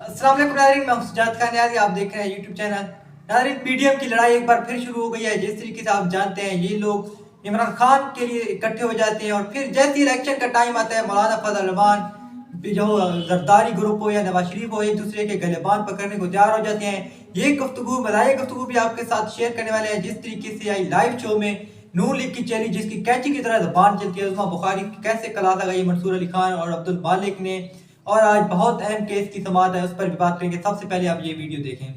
السلام علیکم ناظرین، میں سجاد خان نیازی، آپ دیکھ رہے ہیں یوٹیوب چینل۔ ناظرین، پی ڈی ایم کی لڑائی ایک بار پھر شروع ہو گئی ہے۔ جس طریقے سے آپ جانتے ہیں یہ لوگ عمران خان کے لیے اکٹھے ہو جاتے ہیں، اور پھر جیسے الیکشن کا ٹائم آتا ہے مولانا فضل الرحمان جو زرداری گروپ ہو یا نواز شریف ہو، ایک دوسرے کے گلبان پکڑنے کو تیار ہو جاتے ہیں۔ یہ مزاحیہ گفتگو بھی آپ کے ساتھ شیئر کرنے والے ہیں۔ جس طریقے سے آئی لائیو شو میں نون لیگ کی چیلی جس کی کینچی کی طرح زبان چلتی ہے، عظمیٰ بخاری کیسے کلا لگائی منصور علی خان اور عبد المالک نے، اور آج بہت اہم کیس کی سماعت ہے، اس پر بھی بات کریں گے۔ سب سے پہلے آپ یہ ویڈیو دیکھیں۔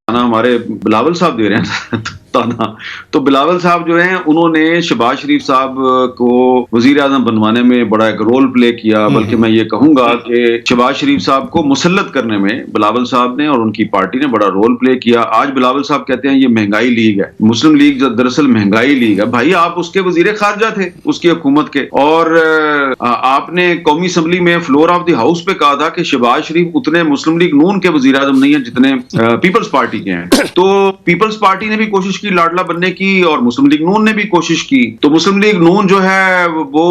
ہمارے بلاول صاحب دے رہے ہیں تانا، تو بلاول صاحب جو ہیں انہوں نے شہباز شریف صاحب کو وزیر اعظم بنوانے میں بڑا ایک رول پلے کیا، بلکہ میں یہ کہوں گا کہ شہباز شریف صاحب کو مسلط کرنے میں بلاول صاحب نے اور ان کی پارٹی نے بڑا رول پلے کیا۔ آج بلاول صاحب کہتے ہیں یہ مہنگائی لیگ ہے، مسلم لیگ دراصل مہنگائی لیگ ہے۔ بھائی آپ اس کے وزیر خارجہ تھے اس کی حکومت کے، اور آپ نے قومی اسمبلی میں فلور آف دی ہاؤس پہ کہا تھا کہ شہباز شریف اتنے مسلم لیگ نون کے وزیر اعظم نہیں ہیں جتنے پیپلز پارٹی کے ہیں۔ تو پیپلز پارٹی نے بھی کوشش کی لاڈلا بننے کی، اور مسلم لیگ نون نے بھی کوشش کی، تو مسلم لیگ نون جو ہے وہ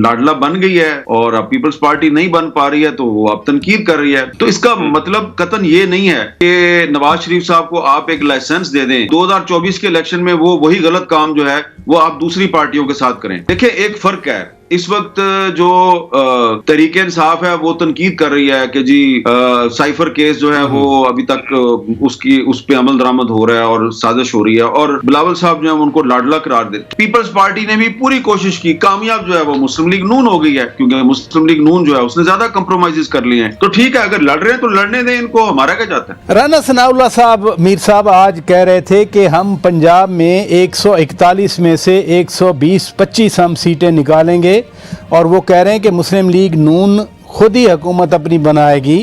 لاڈلا بن گئی ہے، اور اب پیپلز پارٹی نہیں بن پا رہی ہے، تو وہ اب تنقید کر رہی ہے۔ تو اس کا مطلب قطعاً یہ نہیں ہے کہ نواز شریف صاحب کو آپ ایک لائسنس دے دیں 2024 کے الیکشن میں وہ وہی غلط کام جو ہے وہ آپ دوسری پارٹیوں کے ساتھ کریں۔ دیکھیں ایک فرق ہے، اس وقت جو تحریک انصاف ہے وہ تنقید کر رہی ہے کہ جی سائفر کیس جو ہے وہ ابھی تک اس پہ عمل درآمد ہو رہا ہے اور سازش ہو رہی ہے، اور بلاول صاحب جو ہے ان کو لاڈلا قرار دے۔ پیپلز پارٹی نے بھی پوری کوشش کی، کامیاب جو ہے وہ مسلم لیگ نون ہو گئی ہے، کیونکہ مسلم لیگ نون جو ہے اس نے زیادہ کمپرومائز کر لیے ہیں۔ تو ٹھیک ہے، اگر لڑ رہے ہیں تو لڑنے دیں ان کو، ہمارا کیا جاتا ہے۔ رانا ثناء اللہ صاحب میر صاحب آج کہہ رہے تھے کہ ہم پنجاب میں 141 میں سے 120-25 ہم سیٹیں نکالیں گے، اور وہ کہہ رہے ہیں کہ مسلم لیگ نون خود ہی حکومت اپنی بنائے گی۔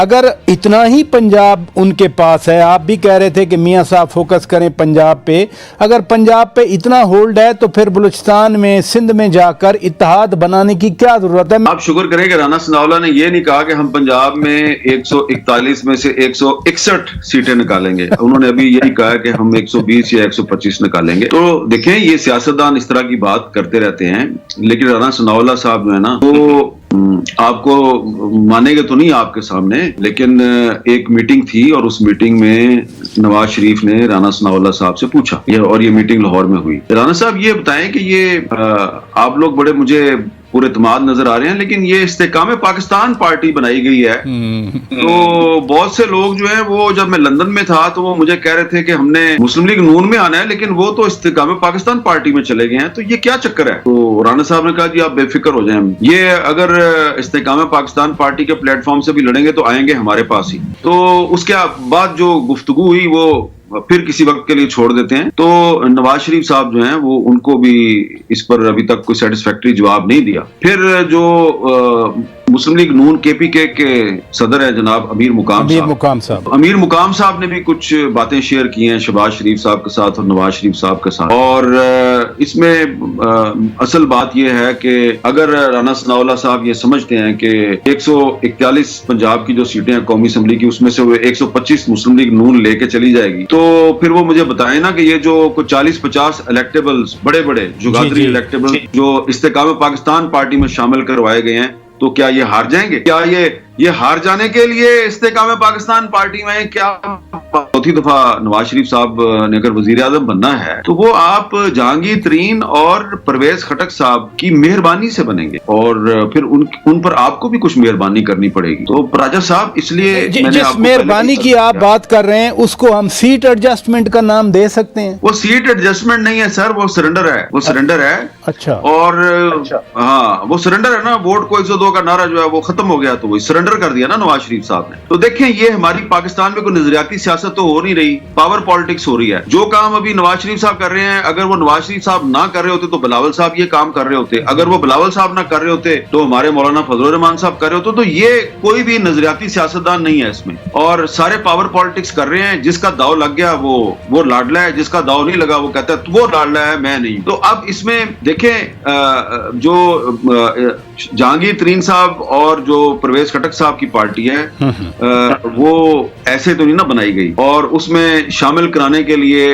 اگر اتنا ہی پنجاب ان کے پاس ہے، آپ بھی کہہ رہے تھے کہ میاں صاحب فوکس کریں پنجاب پہ، اگر پنجاب پہ اتنا ہولڈ ہے تو پھر بلوچستان میں سندھ میں جا کر اتحاد بنانے کی کیا ضرورت ہے؟ آپ شکر کریں کہ رانا ثناء اللہ نے یہ نہیں کہا کہ ہم پنجاب میں 141 میں سے 161 سیٹیں نکالیں گے، انہوں نے ابھی یہی کہا کہ ہم 120 یا 125 نکالیں گے۔ تو دیکھیں یہ سیاستدان اس طرح کی بات کرتے رہتے ہیں، لیکن رانا ثناء اللہ صاحب جو ہے نا وہ آپ کو مانے گے تو نہیں آپ کے سامنے، لیکن ایک میٹنگ تھی اور اس میٹنگ میں نواز شریف نے رانا ثناء اللہ صاحب سے پوچھا، اور یہ میٹنگ لاہور میں ہوئی۔ رانا صاحب یہ بتائیں کہ یہ آپ لوگ بڑے مجھے پورے اعتماد نظر آ رہے ہیں، لیکن یہ استحکام پاکستان پارٹی بنائی گئی ہے، تو بہت سے لوگ جو ہیں وہ جب میں لندن میں تھا تو وہ مجھے کہہ رہے تھے کہ ہم نے مسلم لیگ نون میں آنا ہے، لیکن وہ تو استحکام پاکستان پارٹی میں چلے گئے ہیں، تو یہ کیا چکر ہے؟ تو رانا صاحب نے کہا جی آپ بے فکر ہو جائیں، یہ اگر استحکام پاکستان پارٹی کے پلیٹ فارم سے بھی لڑیں گے تو آئیں گے ہمارے پاس ہی۔ تو اس کے بعد جو گفتگو ہوئی وہ پھر کسی وقت کے لیے چھوڑ دیتے ہیں۔ تو نواز شریف صاحب جو ہیں وہ ان کو بھی اس پر ابھی تک کوئی سیٹسفیکٹری جواب نہیں دیا۔ پھر جو مسلم لیگ نون کے پی کے صدر ہیں جناب امیر مقام صاحب نے بھی کچھ باتیں شیئر کی ہیں شہباز شریف صاحب کے ساتھ اور نواز شریف صاحب کے ساتھ، اور اس میں اصل بات یہ ہے کہ اگر رانا ثناء اللہ صاحب یہ سمجھتے ہیں کہ 141 پنجاب کی جو سیٹیں ہیں قومی اسمبلی کی، اس میں سے وہ 125 مسلم لیگ نون لے کے چلی جائے گی، تو پھر وہ مجھے بتائیں نا کہ یہ جو 40-50 الیکٹیبلز بڑے جگادری الیکٹیبل جو استحکام پاکستان پارٹی میں شامل کروائے گئے ہیں، تو کیا یہ ہار جائیں گے؟ کیا یہ ہار جانے کے لیے استحکام پاکستان پارٹی میں کیا چوتھی دفعہ نواز شریف صاحب نے اگر وزیر اعظم بننا ہے تو وہ آپ جہانگیر ترین اور پرویز خٹک صاحب کی مہربانی سے بنیں گے، اور پھر ان پر آپ کو بھی کچھ مہربانی کرنی پڑے گی۔ تو راجہ صاحب اس لیے جس مہربانی کی آپ بات کر رہے ہیں اس کو ہم سیٹ ایڈجسٹمنٹ کا نام دے سکتے ہیں؟ وہ سیٹ ایڈجسٹمنٹ نہیں ہے سر، وہ سرنڈر ہے۔ اچھا، اور ہاں وہ سرنڈر ہے نا، ووٹ کو 102 کا نعرہ جو ہے وہ ختم ہو گیا، تو وہ سرنڈر کر دیا نا نواز شریف صاحب نے۔ تو دیکھیں یہ ہماری پاکستان میں کوئی نظریاتی سیاست تو ہو نہیں رہی، پاور پالیٹکس ہو رہی ہے۔ جو کام ابھی نواز شریف صاحب کر رہے ہیں، اگر وہ نواز شریف صاحب نہ کر رہے ہوتے تو بلاول صاحب یہ کام کر رہے ہوتے، اگر وہ بلاول صاحب نہ کر رہے ہوتے تو ہمارے مولانا فضل الرحمان صاحب کر رہے ہوتے۔ تو یہ کوئی بھی نظریاتی سیاستدان نہیں ہے اس میں، اور سارے پاور پالیٹکس کر رہے ہیں۔ جس کا داؤ لگ گیا وہ لاڈلا ہے، جس کا داؤ نہیں لگا وہ کہتا ہے وہ لاڈلا ہے، میں نہیں۔ تو اب اس میں دیکھیں جو جہانگیر ترین صاحب اور جو پرویز خٹک صاحب کی پارٹی ہے وہ ایسے تو نہیں نہ بنائی گئی، اور اس میں شامل کرانے کے لیے